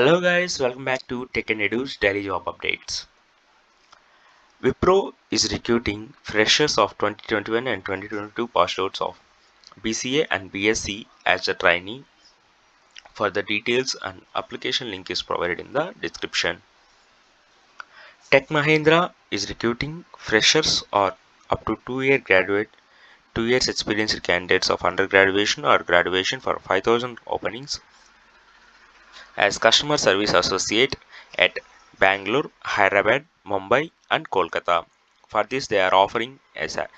Hello guys, welcome back to Tech and Edu's daily job updates. Wipro is recruiting freshers of 2021 and 2022 pass outs of BCA and BSc as a trainee. For the details and application link is provided in the description. Tech Mahindra is recruiting freshers or up to 2-year graduate, 2 years experienced candidates of undergraduation or graduation for 5,000 openings as customer service associate at Bangalore, Hyderabad, Mumbai, and Kolkata. For this, they are offering as a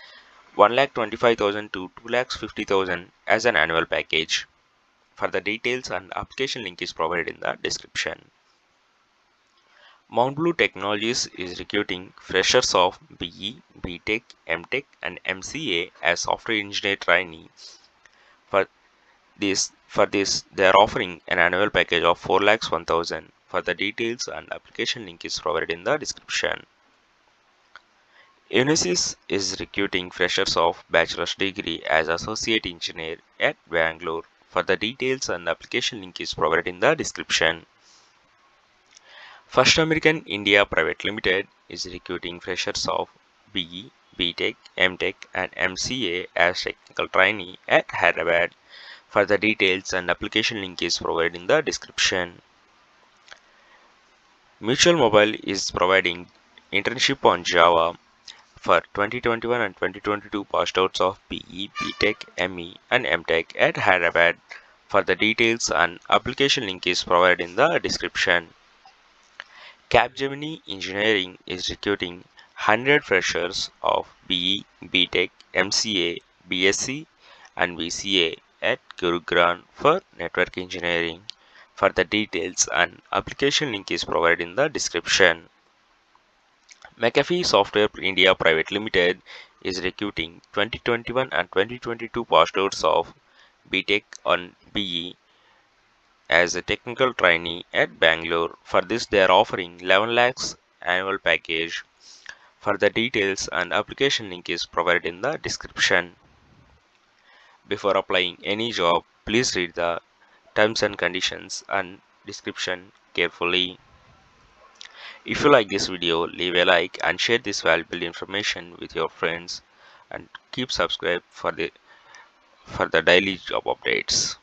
1,25,000 to 2,50,000 as an annual package. For the details and application link is provided in the description. Mount Blue Technologies is recruiting freshers of BE, btech, mtech, and MCA as software engineer trainee. For this, they are offering an annual package of 4,01,000. For the details and application link is provided in the description. Unisys is recruiting freshers of bachelor's degree as associate engineer at Bangalore. For the details and application link is provided in the description. First American India Private Limited is recruiting freshers of BE, btech, mtech, and MCA as technical trainee at Hyderabad. For the details and application link is provided in the description. Mutual Mobile is providing internship on Java for 2021 and 2022 passed outs of BE, btech, ME, and MTech at Hyderabad. For the details and application link is provided in the description. Capgemini Engineering is recruiting 100 freshers of BE, btech, MCA, BSc, and BCA at Gurugram for network engineering. For the details and application link is provided in the description. McAfee Software India Private Limited is recruiting 2021 and 2022 passed outs of BTech on BE as a technical trainee at Bangalore. For this, they are offering 11 lakhs annual package. For the details and application link is provided in the description. Before applying any job, please read the terms and conditions and description carefully. If you like this video, leave a like and share this valuable information with your friends and keep subscribed for the daily job updates.